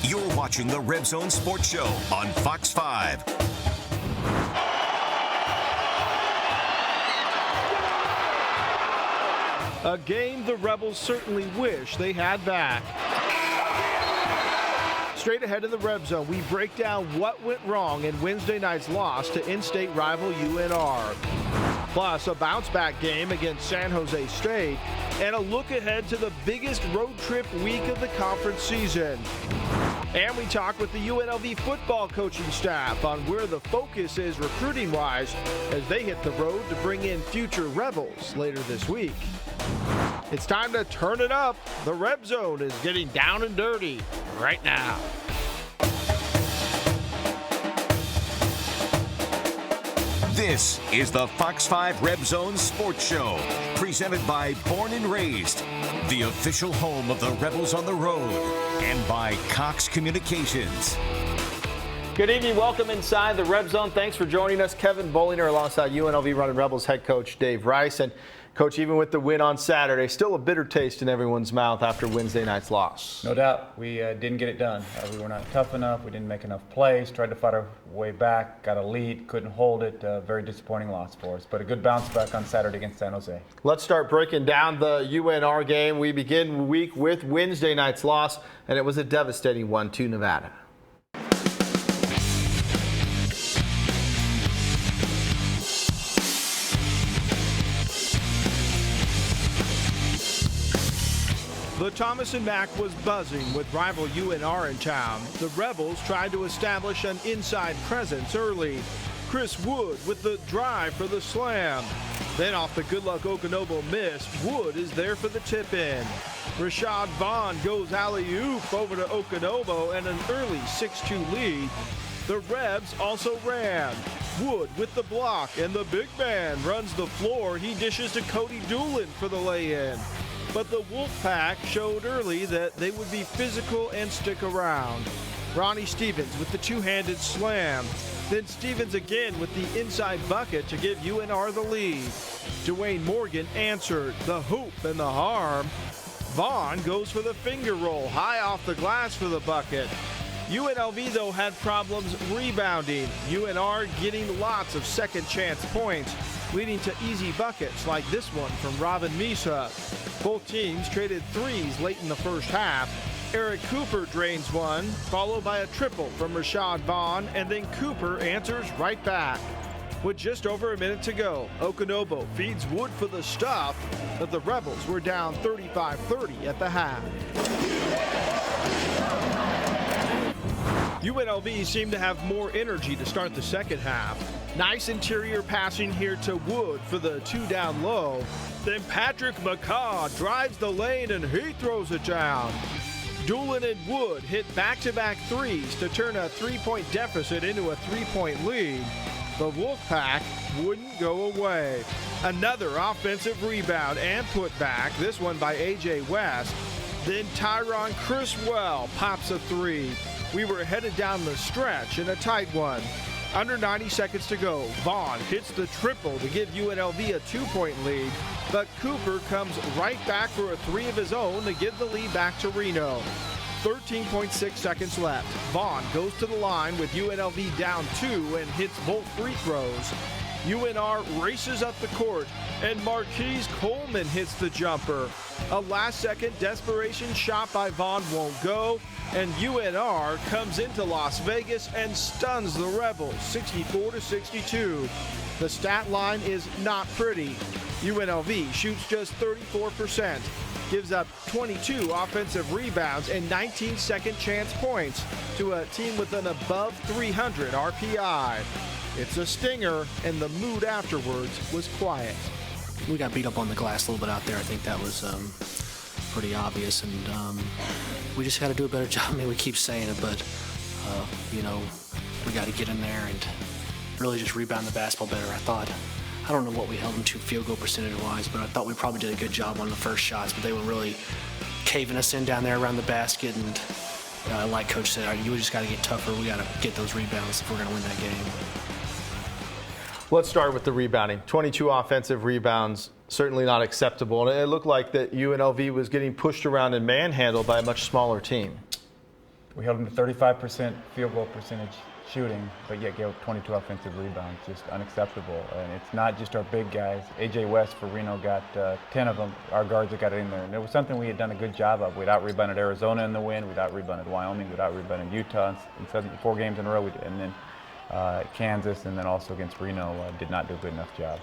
You're watching the Reb Zone Sports Show on Fox 5. A game the Rebels certainly wish they had back. Straight ahead in the Reb Zone, we break down what went wrong in Wednesday night's loss to in-state rival UNR. Plus, a bounce-back game against San Jose State, and a look ahead to the biggest road trip week of the conference season. And we talk with the UNLV football coaching staff on where the focus is recruiting-wise as they hit the road to bring in future Rebels later this week. It's time to turn it up. The Reb Zone is getting down and dirty right now. This is the Fox 5 Reb Zone Sports Show, presented by Born and Raised, the official home of the Rebels on the road, and by Cox Communications. Good evening. Welcome inside the Reb Zone. Thanks for joining us. Kevin Bollinger alongside UNLV Running Rebels head coach Dave Rice. And Coach, even with the win on Saturday, still a bitter taste in everyone's mouth after Wednesday night's loss. No doubt. We didn't get it done. We were not tough enough. We didn't make enough plays. Tried to fight our way back. Got a lead. Couldn't hold it. Very disappointing loss for us. But a good bounce back on Saturday against San Jose. Let's start breaking down the UNR game. We begin the week with Wednesday night's loss, and it was a devastating one to Nevada. The Thomas and Mack was buzzing with rival UNR in town. The Rebels tried to establish an inside presence early. Chris Wood with the drive for the slam. Then off the good luck Okonobo miss, Wood is there for the tip-in. Rashad Vaughn goes alley-oop over to Okonobo and an early 6-2 lead. The Rebs also ran. Wood with the block, and the big man runs the floor. He dishes to Cody Doolin for the lay-in. But the Wolfpack showed early that they would be physical and stick around. Ronnie Stevens with the two-handed slam. Then Stevens again with the inside bucket to give UNR the lead. Dwayne Morgan answered the hoop and the harm. Vaughn goes for the finger roll, high off the glass for the bucket. UNLV, though, had problems rebounding. UNR getting lots of second chance points, leading to easy buckets like this one from Robin Misa. Both teams traded threes late in the first half. Eric Cooper drains one, followed by a triple from Rashad Vaughn, and then Cooper answers right back. With just over a minute to go, Okonobo feeds Wood for the stuff, but the Rebels were down 35-30 at the half. UNLV seemed to have more energy to start the second half. Nice interior passing here to Wood for the two down low. Then Patrick McCaw drives the lane and he throws it down. Doolin and Wood hit back-to-back threes to turn a three-point deficit into a three-point lead. The Wolfpack wouldn't go away. Another offensive rebound and putback, this one by A.J. West. Then Tyron Criswell pops a three. We were headed down the stretch in a tight one. Under 90 seconds to go, Vaughn hits the triple to give UNLV a two-point lead, but Cooper comes right back for a three of his own to give the lead back to Reno. 13.6 seconds left. Vaughn goes to the line with UNLV down two and hits both free throws. UNR races up the court, and Marquise Coleman hits the jumper. A last-second desperation shot by Vaughn won't go, and UNR comes into Las Vegas and stuns the Rebels 64-62. The stat line is not pretty. UNLV shoots just 34%, gives up 22 offensive rebounds and 19 second chance points to a team with an above 300 RPI. It's a stinger, and the mood afterwards was quiet. We got beat up on the glass a little bit out there. I think that was pretty obvious, and we just got to do a better job. I mean, we keep saying it, but, we got to get in there and really just rebound the basketball better. I don't know what we held them to field goal percentage-wise, but I thought we probably did a good job on the first shots, but they were really caving us in down there around the basket, and like Coach said, you just got to get tougher. We got to get those rebounds if we're going to win that game. Let's start with the rebounding. 22 offensive rebounds, certainly not acceptable. And it looked like that UNLV was getting pushed around and manhandled by a much smaller team. We held them to 35% field goal percentage shooting, but yet gave up 22 offensive rebounds. Just unacceptable. And it's not just our big guys. A.J. West for Reno got 10 of them. Our guards that got it in there. And it was something we had done a good job of. We'd out-rebounded Arizona in the win. We'd out-rebounded Wyoming. We'd out-rebounded Utah in 4 games in a row. And then Kansas, and then also against Reno, did not do a good enough job.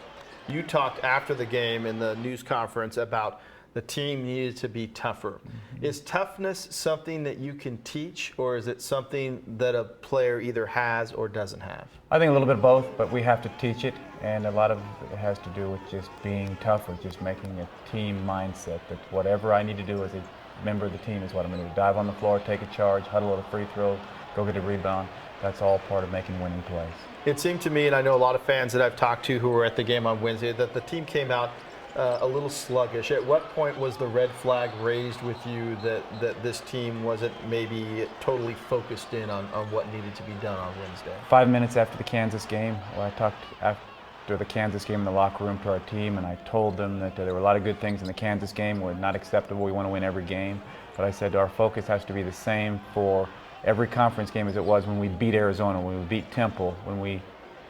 You talked after the game in the news conference about the team needed to be tougher. Is toughness something that you can teach, or is it something that a player either has or doesn't have? I think a little bit of both, but we have to teach it, and a lot of it has to do with just being tougher, just making a team mindset that whatever I need to do as a member of the team is what I'm going to do. Dive on the floor, take a charge, huddle at a free throw, go get a rebound. That's all part of making winning plays. It seemed to me, and I know a lot of fans that I've talked to who were at the game on Wednesday, that the team came out a little sluggish. At what point was the red flag raised with you that this team wasn't maybe totally focused in on what needed to be done on Wednesday? 5 minutes after the Kansas game, I talked after the Kansas game in the locker room to our team, and I told them that there were a lot of good things in the Kansas game. We're not acceptable. We want to win every game. But I said our focus has to be the same for every conference game as it was when we beat Arizona, when we beat Temple, when we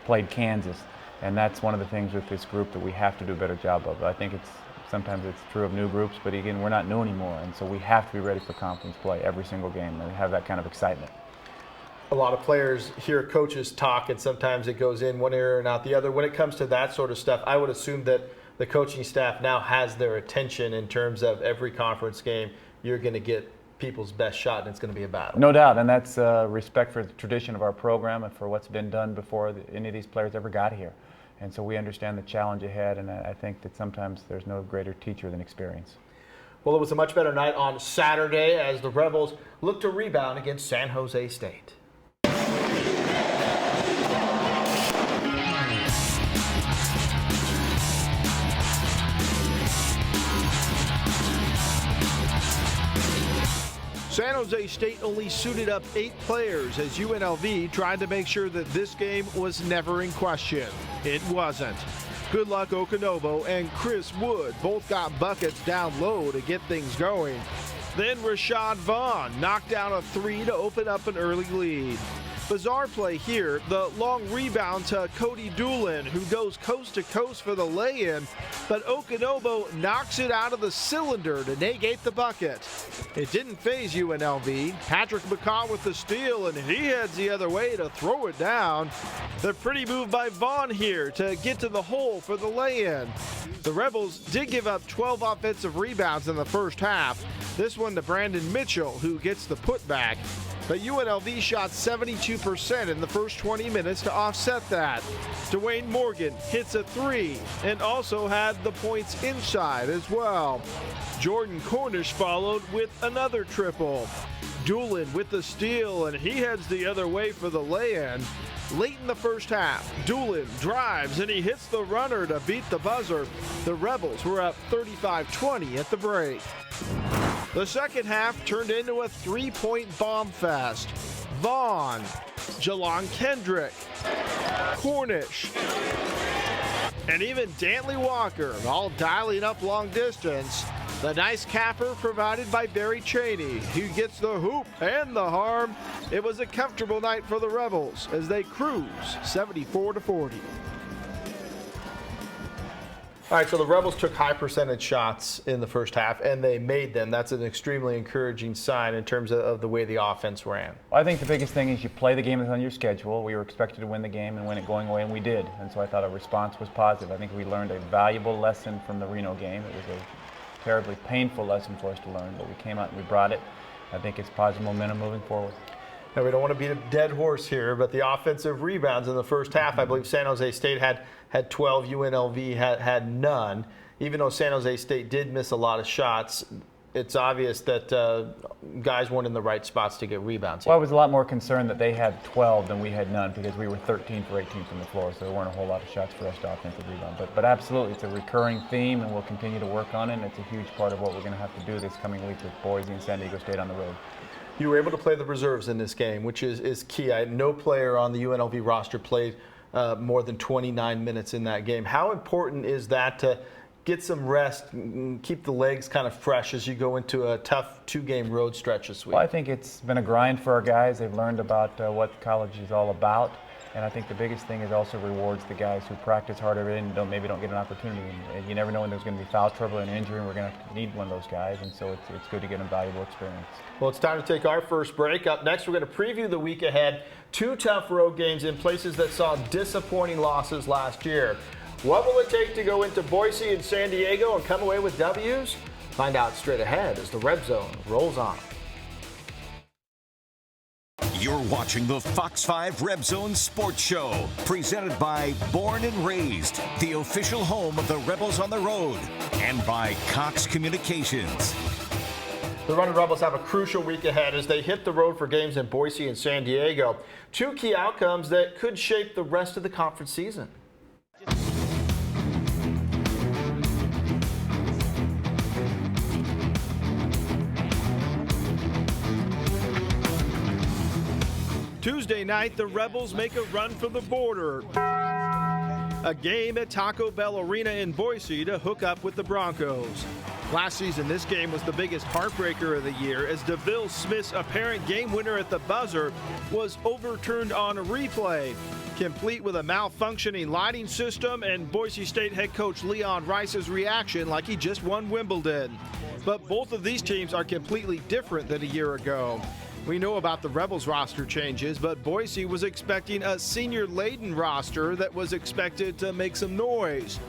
played Kansas. And that's one of the things with this group that we have to do a better job of. I think sometimes it's true of new groups, but again, we're not new anymore, and so we have to be ready for conference play every single game and have that kind of excitement. A lot of players hear coaches talk, and sometimes it goes in one ear and out the other. When it comes to that sort of stuff, I would assume that the coaching staff now has their attention in terms of every conference game. You're going to get people's best shot, and it's going to be a battle. No doubt, and that's respect for the tradition of our program and for what's been done before any of these players ever got here. And so we understand the challenge ahead, and I think that sometimes there's no greater teacher than experience. Well, it was a much better night on Saturday as the Rebels looked to rebound against San Jose State. San Jose State only suited up 8 players as UNLV tried to make sure that this game was never in question. It wasn't. Good Luck Okanovo and Chris Wood both got buckets down low to get things going. Then Rashad Vaughn knocked down a 3 to open up an early lead. Bizarre play here, the long rebound to Cody Doolin, who goes coast to coast for the lay-in, but Okanovo knocks it out of the cylinder to negate the bucket. It didn't faze UNLV. Patrick McCaw with the steal, and he heads the other way to throw it down. The pretty move by Vaughn here to get to the hole for the lay-in. The Rebels did give up 12 offensive rebounds in the first half. This one to Brandon Mitchell, who gets the putback. But UNLV shot 72% in the first 20 minutes to offset that. Dwayne Morgan hits a 3 and also had the points inside as well. Jordan Cornish followed with another triple. Doolin with the steal, and he heads the other way for the lay-in. Late in the first half, Doolin drives and he hits the runner to beat the buzzer. The Rebels were up 35-20 at the break. The second half turned into a 3-point bomb fest. Vaughn, Jalon Kendrick, Cornish, and even Dantley Walker all dialing up long distance. The nice capper provided by Barry Cheney, who gets the hoop and the harm. It was a comfortable night for the Rebels as they cruise 74-40. All right, so the Rebels took high percentage shots in the first half, and they made them. That's an extremely encouraging sign in terms of the way the offense ran. Well, I think the biggest thing is you play the game that's on your schedule. We were expected to win the game and win it going away, and we did. And so I thought our response was positive. I think we learned a valuable lesson from the Reno game. It was a terribly painful lesson for us to learn, but we came out and we brought it. I think it's positive momentum moving forward. Now, we don't want to beat a dead horse here, but the offensive rebounds in the first half, I believe San Jose State had 12, UNLV had none. Even though San Jose State did miss a lot of shots, it's obvious that guys weren't in the right spots to get rebounds. Well, I was a lot more concerned that they had 12 than we had none, because we were 13 for 18 from the floor, so there weren't a whole lot of shots for us to offensive rebound. But absolutely, it's a recurring theme, and we'll continue to work on it, and it's a huge part of what we're going to have to do this coming week with Boise and San Diego State on the road. You were able to play the reserves in this game, which is key. No player on the UNLV roster played more than 29 minutes in that game. How important is that to get some rest, and keep the legs kind of fresh as you go into a tough 2-game road stretch this week? Well, I think it's been a grind for our guys. They've learned about what college is all about. And I think the biggest thing is also rewards the guys who practice harder and maybe don't get an opportunity. And you never know when there's going to be foul trouble and injury, and we're going to need one of those guys. And so it's good to get a valuable experience. Well, it's time to take our first break. Up next, we're going to preview the week ahead. 2 tough road games in places that saw disappointing losses last year. What will it take to go into Boise and San Diego and come away with W's? Find out straight ahead as the Reb Zone rolls on. You're watching the Fox 5 Reb Zone Sports Show, presented by Born and Raised, the official home of the Rebels on the Road, and by Cox Communications. The Running Rebels have a crucial week ahead as they hit the road for games in Boise and San Diego. 2 key outcomes that could shape the rest of the conference season. Tuesday night, the Rebels make a run for the border. A game at Taco Bell Arena in Boise to hook up with the Broncos. Last season, this game was the biggest heartbreaker of the year as DeVille Smith's apparent game winner at the buzzer was overturned on a replay, complete with a malfunctioning lighting system and Boise State head coach Leon Rice's reaction like he just won Wimbledon. But both of these teams are completely different than a year ago. We know about the Rebels roster changes, but Boise was expecting a senior-laden roster that was expected to make some noise.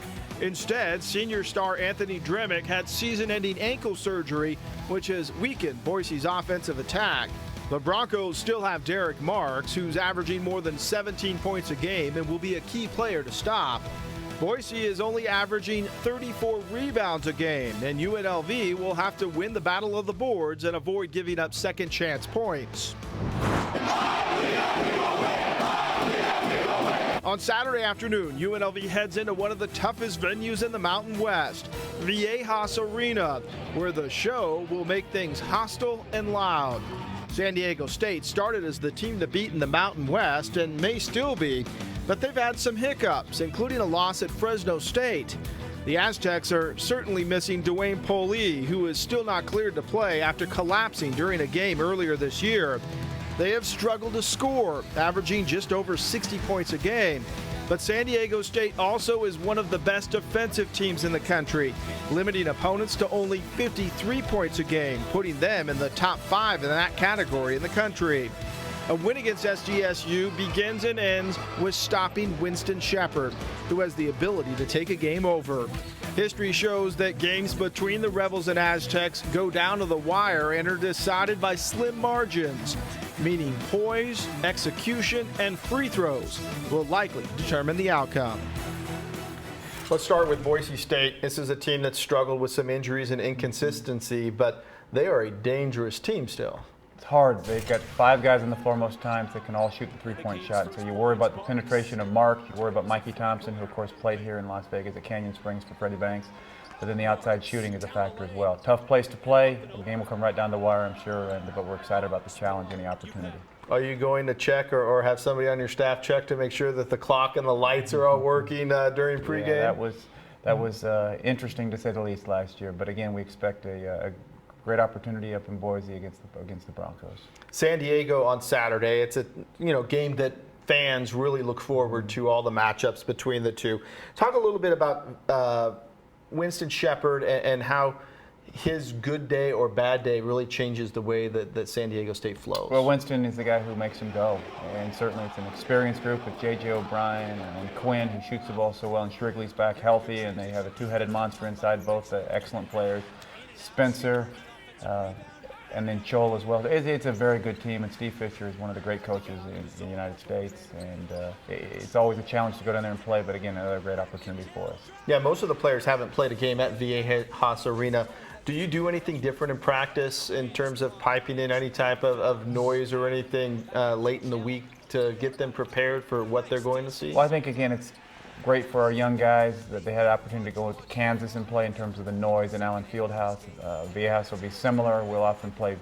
Instead, senior star Anthony Dremick had season-ending ankle surgery, which has weakened Boise's offensive attack. The Broncos still have Derek Marks, who's averaging more than 17 points a game and will be a key player to stop. Boise is only averaging 34 rebounds a game, and UNLV will have to win the battle of the boards and avoid giving up second chance points. On Saturday afternoon, UNLV heads into one of the toughest venues in the Mountain West, Viejas Arena, where the show will make things hostile and loud. San Diego State started as the team to beat in the Mountain West and may still be, but they've had some hiccups, including a loss at Fresno State. The Aztecs are certainly missing Dwayne Polee, who is still not cleared to play after collapsing during a game earlier this year. They have struggled to score, averaging just over 60 points a game. But San Diego State also is one of the best defensive teams in the country, limiting opponents to only 53 points a game, putting them in the top 5 in that category in the country. A win against SDSU begins and ends with stopping Winston Shepard, who has the ability to take a game over. History shows that games between the Rebels and Aztecs go down to the wire and are decided by slim margins, meaning poise, execution, and free throws will likely determine the outcome. Let's start with Boise State. This is a team that struggled with some injuries and inconsistency, but they are a dangerous team still. It's hard. They've got 5 guys on the floor most times that can all shoot the three-point shot. And so you worry about the penetration of Mark. You worry about Mikey Thompson, who of course played here in Las Vegas at Canyon Springs for Freddie Banks. But then the outside shooting is a factor as well. Tough place to play. The game will come right down the wire, I'm sure, but we're excited about the challenge and the opportunity. Are you going to check or have somebody on your staff check to make sure that the clock and the lights are all working during pregame? Yeah, that was interesting to say the least last year. But again, we expect a great opportunity up in Boise against the Broncos. San Diego on Saturday. It's a game that fans really look forward to, all the matchups between the two. Talk a little bit about Winston Shepard and how his good day or bad day really changes the way that San Diego State flows. Well, Winston is the guy who makes him go, and certainly it's an experienced group with J.J. O'Brien and Quinn, who shoots the ball so well, and Shrigley's back healthy, and they have a 2-headed monster inside, both excellent players. Spencer, and then Chol as well. It's a very good team, and Steve Fisher is one of the great coaches in the United States, and it's always a challenge to go down there and play, but again, another great opportunity for us. Yeah, most of the players haven't played a game at Viejas Arena. Do you do anything different in practice in terms of piping in any type of noise or anything late in the week to get them prepared for what they're going to see? Well, I think, again, it's great for our young guys that they had an opportunity to go to Kansas and play in terms of the noise in Allen Fieldhouse. Viejas will be similar. We'll often play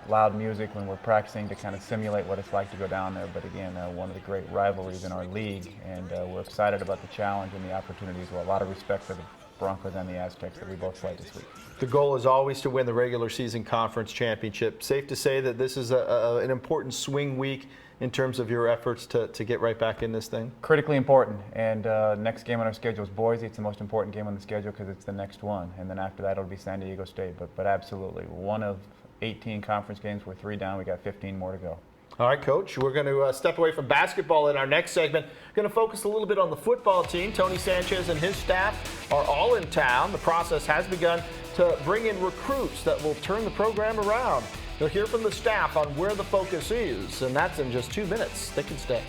loud music when we're practicing to kind of simulate what it's like to go down there. But again, one of the great rivalries in our league, and we're excited about the challenge and the opportunities. Well, a lot of respect for Broncos and the Aztecs that we both played this week. The goal is always to win the regular season conference championship. Safe to say that this is an important swing week in terms of your efforts to get right back in this thing? Critically important. And next game on our schedule is Boise. It's the most important game on the schedule because it's the next one. And then after that, it'll be San Diego State. But absolutely, one of 18 conference games. We're 3 down. We got 15 more to go. All right, Coach, we're going to step away from basketball in our next segment. Going to focus a little bit on the football team. Tony Sanchez and his staff are all in town. The process has begun to bring in recruits that will turn the program around. You'll hear from the staff on where the focus is, and that's in just 2 minutes. They can stay.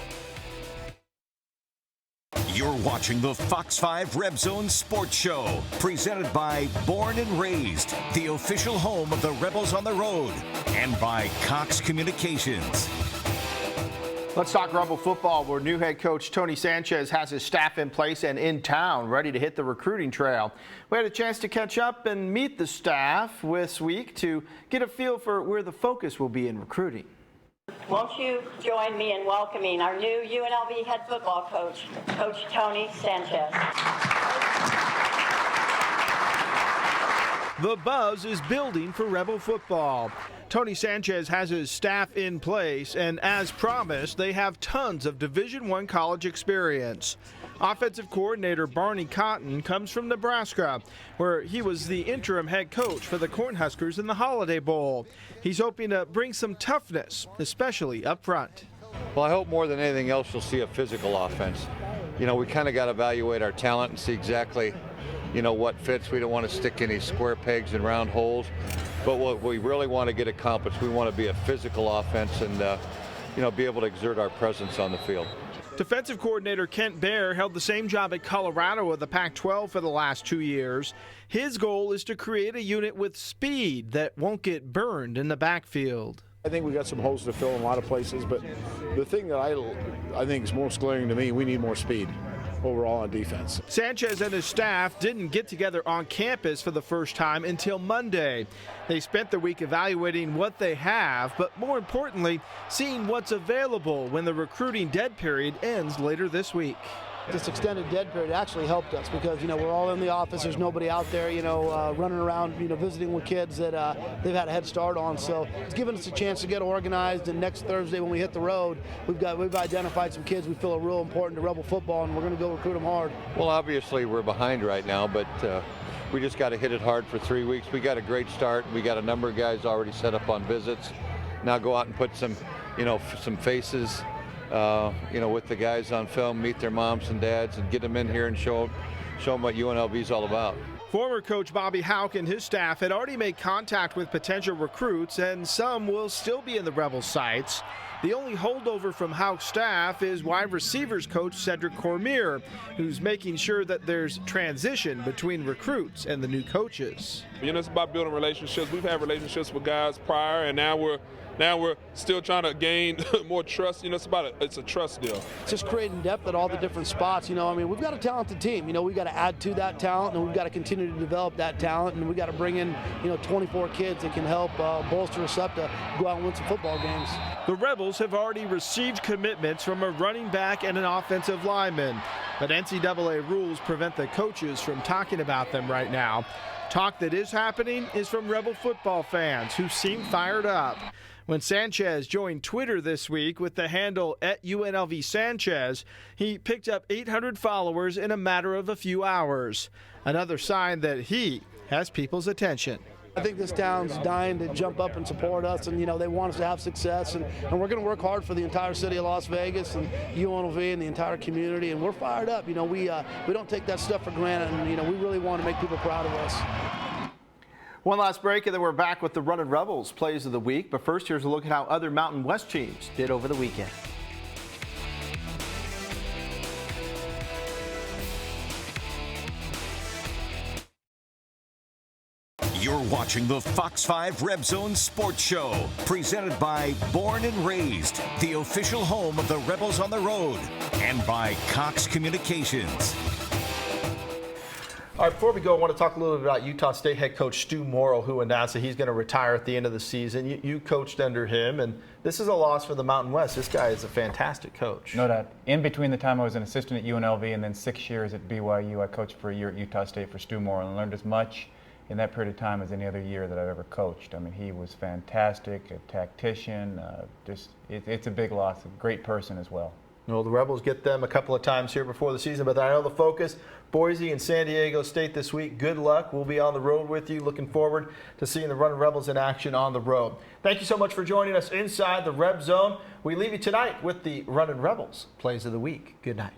You're watching the Fox 5 Reb Zone Sports Show, presented by Born and Raised, the official home of the Rebels on the Road, and by Cox Communications. Let's talk Rebel football, where new head coach Tony Sanchez has his staff in place and in town, ready to hit the recruiting trail. We had a chance to catch up and meet the staff this week to get a feel for where the focus will be in recruiting. Won't you join me in welcoming our new UNLV head football coach, Coach Tony Sanchez. The buzz is building for Rebel football. Tony Sanchez has his staff in place, and as promised, they have tons of Division I college experience. Offensive coordinator Barney Cotton comes from Nebraska, where he was the interim head coach for the Cornhuskers in the Holiday Bowl. He's hoping to bring some toughness, especially up front. Well, I hope more than anything else you'll see a physical offense. You know, we kind of got to evaluate our talent and see exactly, what fits. We don't want to stick any square pegs in round holes. But what we really want to get accomplished, we want to be a physical offense and, be able to exert our presence on the field. Defensive coordinator Kent Baer held the same job at Colorado of the Pac-12 for the last 2 years. His goal is to create a unit with speed that won't get burned in the backfield. I think we got some holes to fill in a lot of places, but the thing that I think is most glaring to me, we need more speed overall on defense. Sanchez and his staff didn't get together on campus for the first time until Monday. They spent the week evaluating what they have, but more importantly, seeing what's available when the recruiting dead period ends later this week. This extended dead period actually helped us because, we're all in the office. There's nobody out there, running around, visiting with kids that they've had a head start on. So it's given us a chance to get organized. And next Thursday when we hit the road, we've identified some kids we feel are real important to Rebel football, and we're going to go recruit them hard. Well, obviously we're behind right now, but we just got to hit it hard for 3 weeks. We got a great start. We got a number of guys already set up on visits. Now go out and put some faces. With the guys on film, meet their moms and dads, and get them in here and show them what UNLV is all about. Former coach Bobby Houck and his staff had already made contact with potential recruits, and some will still be in the Rebel sights. The only holdover from Houck's staff is wide receivers coach Cedric Cormier, who's making sure that there's transition between recruits and the new coaches. It's about building relationships. We've had relationships with guys prior, and now we're still trying to gain more trust. It's a trust deal. It's just creating depth at all the different spots. We've got a talented team. We've got to add to that talent, and we've got to continue to develop that talent, and we've got to bring in, 24 kids that can help bolster us up to go out and win some football games. The Rebels have already received commitments from a running back and an offensive lineman, but NCAA rules prevent the coaches from talking about them right now. Talk that is happening is from Rebel football fans who seem fired up. When Sanchez joined Twitter this week with the handle @UNLV Sanchez, he picked up 800 followers in a matter of a few hours. Another sign that he has people's attention. I think this town's dying to jump up and support us, and they want us to have success, and we're going to work hard for the entire city of Las Vegas and UNLV and the entire community, and we're fired up. We don't take that stuff for granted, and we really want to make people proud of us. One last break, and then we're back with the Runnin' Rebels plays of the week. But first, here's a look at how other Mountain West teams did over the weekend. You're watching the Fox 5 Reb Zone Sports Show, presented by Born and Raised, the official home of the Rebels on the Road, and by Cox Communications. All right, before we go, I want to talk a little bit about Utah State head coach Stu Morrill, who announced that he's going to retire at the end of the season. You coached under him, and this is a loss for the Mountain West. This guy is a fantastic coach. No doubt. In between the time I was an assistant at UNLV and then 6 years at BYU, I coached for a year at Utah State for Stu Morrill and learned as much in that period of time as any other year that I've ever coached. I mean, he was fantastic, a tactician. It's a big loss. A great person as well. Well, the Rebels get them a couple of times here before the season, but I know the focus, Boise and San Diego State this week. Good luck. We'll be on the road with you. Looking forward to seeing the Runnin' Rebels in action on the road. Thank you so much for joining us inside the Reb Zone. We leave you tonight with the Runnin' Rebels Plays of the Week. Good night.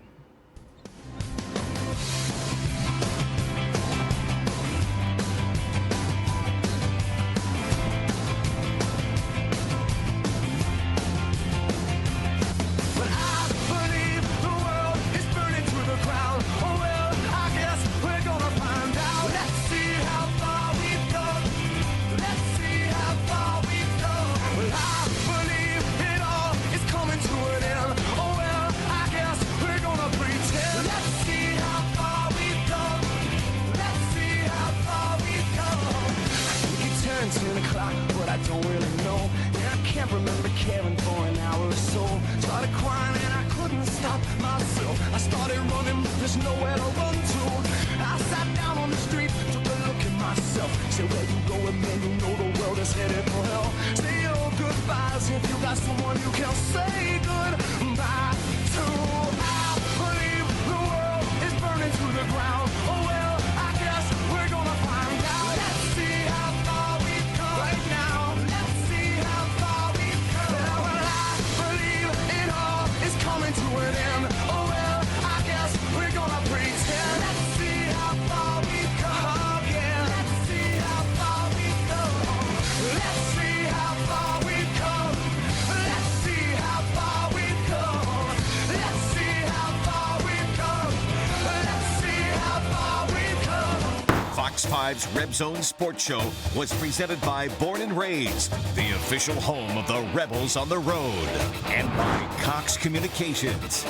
Someone you can say goodbye to. I believe the world is burning to the ground. Oh well, I guess we're gonna find out. Let's see how far we've come right now. Let's see how far we've come. Well, I believe it all is coming to an end. Oh well, I guess we're gonna pretend. Let's see how far we've come. Oh yeah, let's see how far we've come. Let's see how far we've come. Let's see how far we've come. Let's see how far we've come. Let's see how far we've come. Fox 5's Reb Zone Sports Show was presented by Born and Raised, the official home of the Rebels on the road, and by Cox Communications.